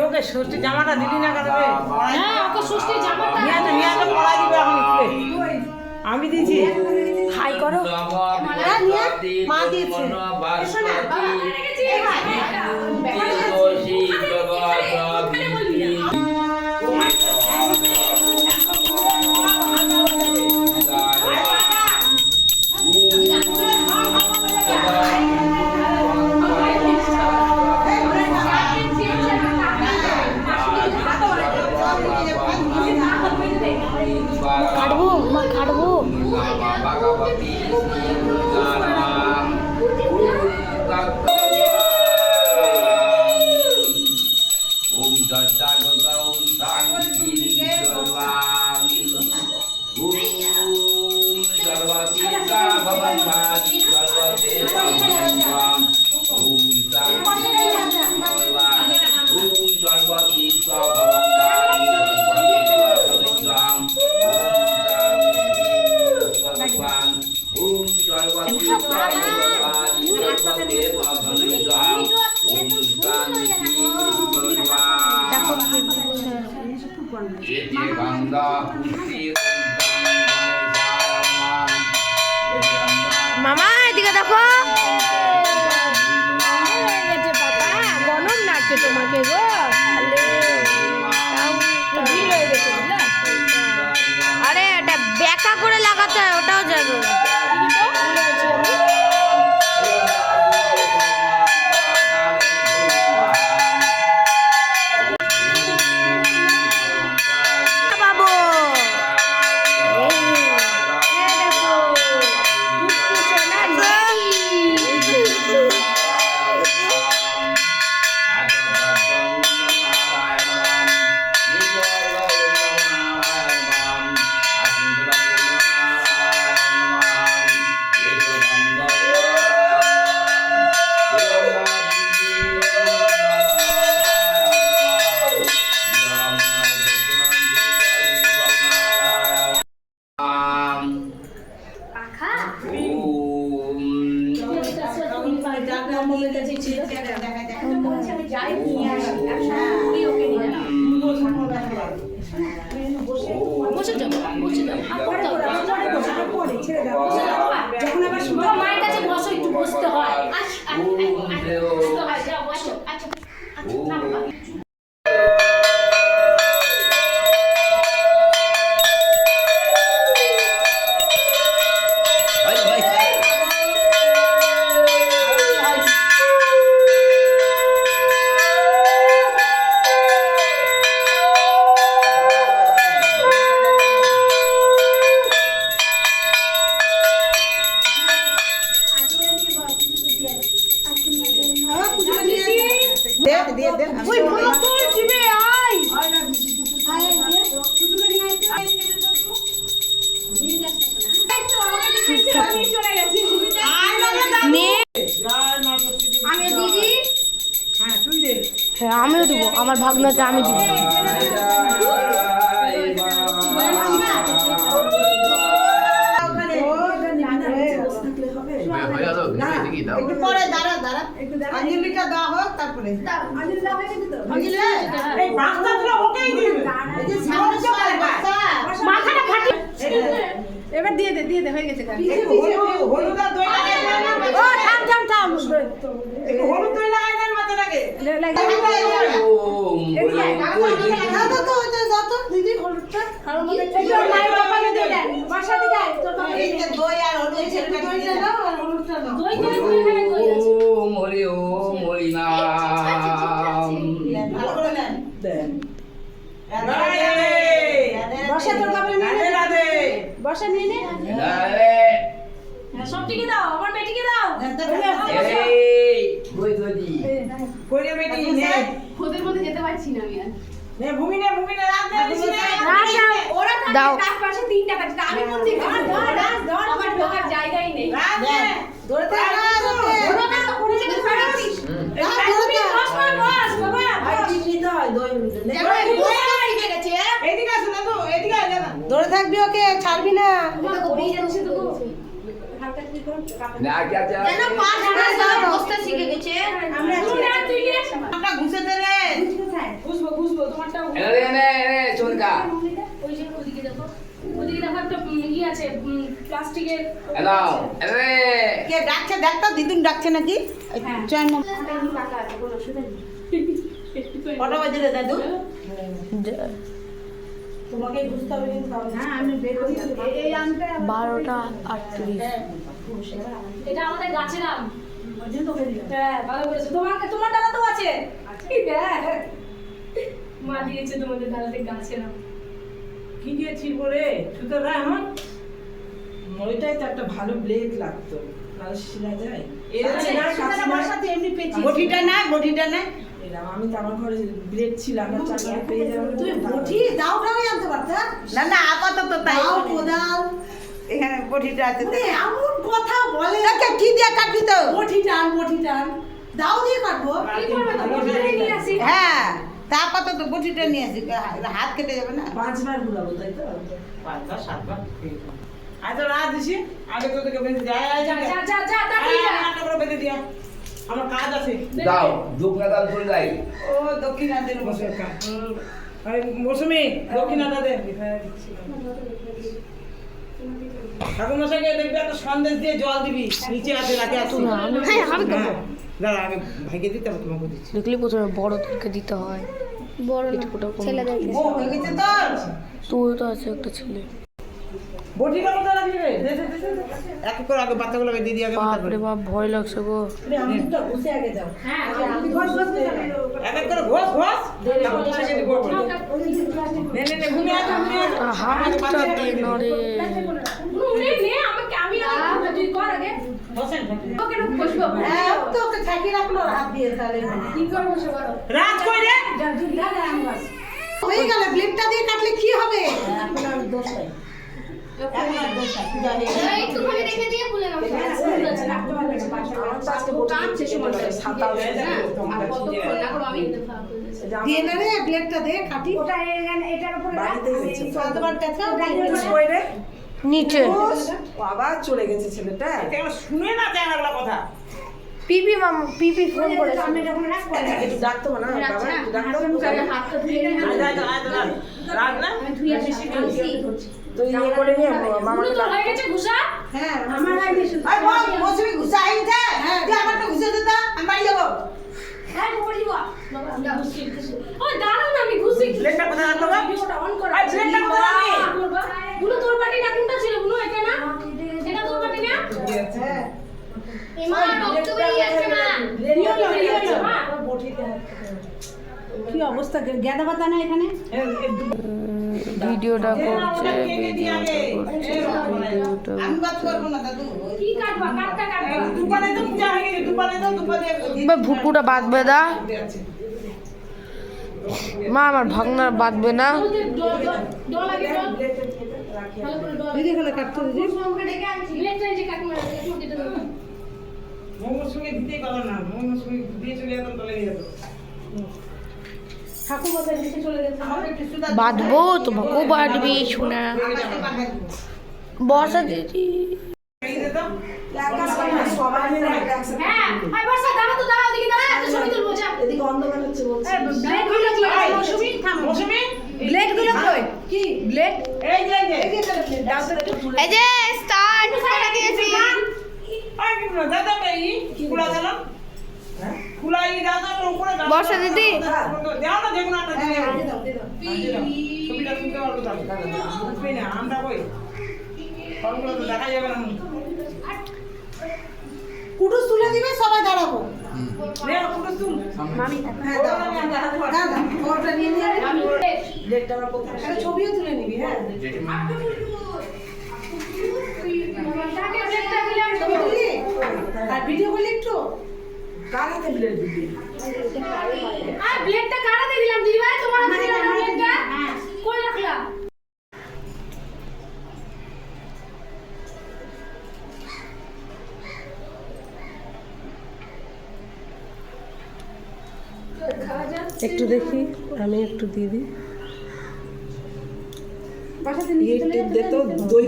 ওকে ষষ্ঠী জামাটা দিলি না কেন? আমি দিয়েছি। হাই করো। মা দিয়েছে। মামা এদিকে দেখো, গরম লাগছে তোমাকে গো। আরে এটা ব্যাকা করে লাগাতে হয়, ওটাও যাবে। মায়ের কাছে বসো, একটু বসতে হয়। আমিও দেবো, আমার ভাগনাতে আমি দিব। এবার দিয়ে দে, দিয়ে দে, হয়ে গেছে। বসা নিয়ে নে, সব টিকে দাও, আমার বেটিকে দাও। ওদের মধ্যে যেতে পারছি না আমি আর। দাও পাশে 3 টাকা দিতে, আমি কোন দিকে আমার ঢোকার জায়গাই নেই। ধরে থাকবি ওকে, ছাড়বি না। যেন পা ঢাকা সব বসতে শিখে গেছে। আমরা ঘুষে দে রে। ঘুষবো তোমারটা ওই যে ওদিকে দেখো একটা ই আছে প্লাস্টিকের কে ডাকছে দেখ তো, দিদুন ডাকছে নাকি? হ্যাঁ। চয়ন টাকা আছে কোনো অসুবিধা নেই। কটা বাজে রে দাদু? তোমাকে বুঝতে হবে কিন্তু। হ্যাঁ আমি বের করে এই আনতে 12:38। এটা আমাদের গাছের আম। হ্যাঁ ভালো করেছো। তোমার ডালা তো আছে। হ্যাঁ মা দিয়েছে তোমাদের ডালাতে গাছের আম। কি দিয়ে ছিড়বো রে? সুতরাং এখন ওইটাই তো একটা ভালো ব্লেড লাগতো, নাহলে শিরা যায়। বটিটা না, বটিটা না। আমি তো আমার ঘরে ব্লেড ছিল, আমার চাকরি পেয়ে যাবো। তুই বটি দাওটাই আনতে পারতা? না না, আপাতত তাই। কোদাল এখানে বটিটা আছে। এমন কথা বলে কি দিয়ে কাটবি তো? বটিটা দাও দিয়ে কাটবো। কি করবে তো? বটিটা নিয়ে আসি। হ্যাঁ, তা আপাতত বটিটা নিয়ে আসি, হাত কেটে যাবে না। 5 বার ঘুরাবো, তাই তো? 5 বার 7 বার। আজ তো রাত দিছি, আগে তো তোকে বেঁধে যায়। যা তাড়াতাড়ি যা। আটা করে বেঁধে দিয়া, আমার কাজ আছে। দাও দুপুরবেলা চলে যাই। ও দক্ষিণাদের বসে কাজ। আরে মৌসুমি, দক্ষিণাটা দে। ঠাকুর মশাইকে দেখবি একটা সন্দেশ দিয়ে জল দিবি, নিচে আছে রাখে আসো। হ্যাঁ, আমি দেবো। দাঁড়া, আমি ভাইকে দিতে হবে, তোমাকে দিচ্ছি। দেখলি প্রথমে বড়দেরকে দিতে হয়, বড় ছেলেদের ও হয়ে গেছে তোর? তুই তো আছে একটা ছেলে। বটিটা কোথায় রাখবি রে? দে দে দে দে। এক এক করে আগে বাচ্চাগুলোকে দিয়ে দিয়ে আগে মাথা বাপরে করে। বাপ, ভয় লাগছে গো। আমটা ঘষে আগে যাও। হ্যাঁ এক এক করে ঘষ ঘষ। ঠাকুর মশাইকে দিব। নে নে নে, ঘুমিয়ে আছো, ঘুমিয়ে আছো। হাতটা দে না রে। নে আমি তুই কর আগে। বসেন। ওকে না বসবো। হ্যাঁ, তো ওকে ছাকি রাখলো হাত দিয়ে তাহলে। কি করে বসে বলো? রাত কই রে? দাদা আমি বাস। হয়ে গেল, ব্লেডটা দিয়ে কাটলে কি হবে? এখন আর দোষ নাই। এখন আর দোষ নাই। পূজা হয়ে গেছে। একটুখানি রেখে দিয়ে খুলে নাও। ভুল আছে না। টানছে সময় সাতা হয়ে যাবে। আর কতক্ষণ না করো আমি দিয়ে না রে, ব্লেডটা দে কাটি। ওটা এটার উপরে বাড়িতে গেছে। সাতবার টাকা কই রে? নিচে আবার চলে গেছে ছেলেটা। এটা শুনে না জানালা কথা। পিপি ফোন করেছে। আমি যখন রাখবো একটু ডাকতো না বাবা, একটু ডাকতো। হাতটা ধুয়ে নিয়ে রাত না? আমি ধুয়ে আসি তুই ইয়ে করে নিয়ে মামা। পুরো তো হয়ে গেছে ঘুষা। হ্যাঁ, আমার আইনি শুধু। আই বল, মৌসুমি ঘুষা আইছে। হ্যাঁ, তুই আমারটা ঘুষে দে তো, আমি বাড়ি যাব। হ্যাঁ বলি বাবা বাবা ঘুষি ও দাঁড়াও না আমি ঘুষি ব্লেডটা কোথায় রাখবো বাবা? ভিডিওটা অন করো আই ব্লেডটা কোথায় রাখবি? গুলো তোর বাটিটা কোনটা ছিল গুলো এটা না এটা তোর বাটি না হ্যাঁ। এমা রক্ত বেরিয়ে আসছে মা কি অবস্থা, গ্যাদা পাতা না এখানে? ভিডিওটা করছে, ভিডিওটা আমি বাদ করব না দাদু। কি কাটবা কাটটা কাটবা দুপানে তো পূজা হয়ে গেছে, দুপানে ভুটকুটা বাঁধবে না মা, আমার ভাগনার বাঁধবে না। ডল লাগে ডল ভালো করে ডল দিদি এখানে কাটতে দিদি। সঙ্গে ডেকে আনছি লেট যে কাট মারা একটু দিতে দাও মোমোর সঙ্গে দিতেই পারো না, মোমোর সঙ্গে দিয়ে চলে যেত তলে নিয়ে যেত। ঠাকুর বসে দিতে চলে গেছে আমার একটু সুদা বাঁধবো, তোমাকেও বাঁধবি শোনা। বর্ষা দিদি সবাই মিলে হ্যাঁ আই বর্ষা দাঁড়াও দিকে দাঁড়া এত ছবি তুলবো যা এদিকে অন্ধকার হচ্ছে বলছে। ব্লেড গুলো কি আছে মৌসুমী থামো মৌসুমি, ব্লেড গুলো কই কি ব্লেড এই যে দাও তো একটু ফুলে। এই যে স্টার্ট করে দিয়েছি। আই কি না দাদা ভাই কুলা গেল। হ্যাঁ, কুলাই দাদা উপরে দাও। বর্ষা দিদি। দাও না, যেগুলো একটা দিয়ে দাও। ছবিটা তুলতে পারবো তাহলে। বুঝবি না আমরা কই ফলগুলো তো দেখা যাবে না। কুটুস তুলে দিবে, সবাই দাঁড়াবো। নে কুটুস তুল। মামি হ্যাঁ দাও দাদা ওটা নিয়ে নিয়ে আমি ডেটটা আমার কোথায়? একটা ছবিও তুলে নিবি। হ্যাঁ, তাকে ব্লেডটা দিলাম ছবি তুলি আর ভিডিও করলি একটু। কার হাতে ব্লেড দিবি? আর ব্লেডটা কারাতে দিলাম দিদি ভাই তোমার হাতে দিলাম ব্লেডটা কই রাখলা একটু দেখি, আমি একটু দিয়ে দিই।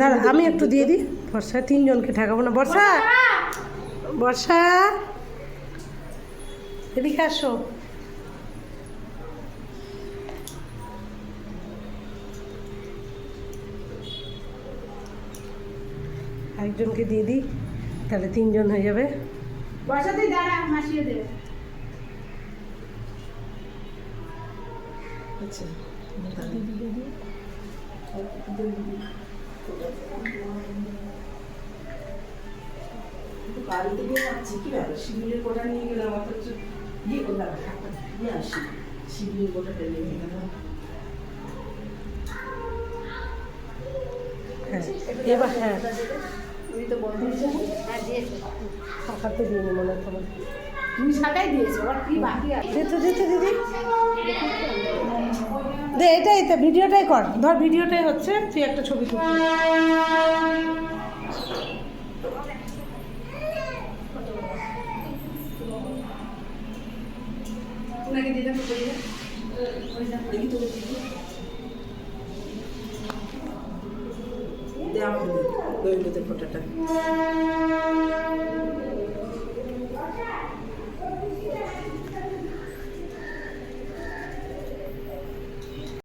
দাঁড়া আমি একটু দিয়ে দিই বর্ষা তিনজনকে ঠেকাবো না বর্ষা বর্ষা এদিকে আসো একজনকে দিয়ে দিই তাহলে তিনজন হয়ে যাবে বর্ষা তুই দাঁড়া মাসিয়ে দে আচ্ছা বাড়িতে গিয়ে আসছি কি ব্যাপার শিবিরের কোটা নিয়ে গেলাম অথচ ইয়ে করলাম নিয়ে আসি শিবিরের কোটাটা নিয়ে গেলাম হ্যাঁ এবার হ্যাঁ তুমি তো বন্ধ হ্যাঁ দিয়েছো টাকাতে দিয়ে নি মনে হয় তোমার তুমি ছাটাই দিয়েছো আর কি বাকি আছে দিতে দিতে দিদি দে এটাই তো ভিডিওটাই কর ধর ভিডিওটাই হচ্ছে তুই একটা ছবি তুল ওনাকে দিতে হবে দেখি তো দে আমাকে দে ফটোটা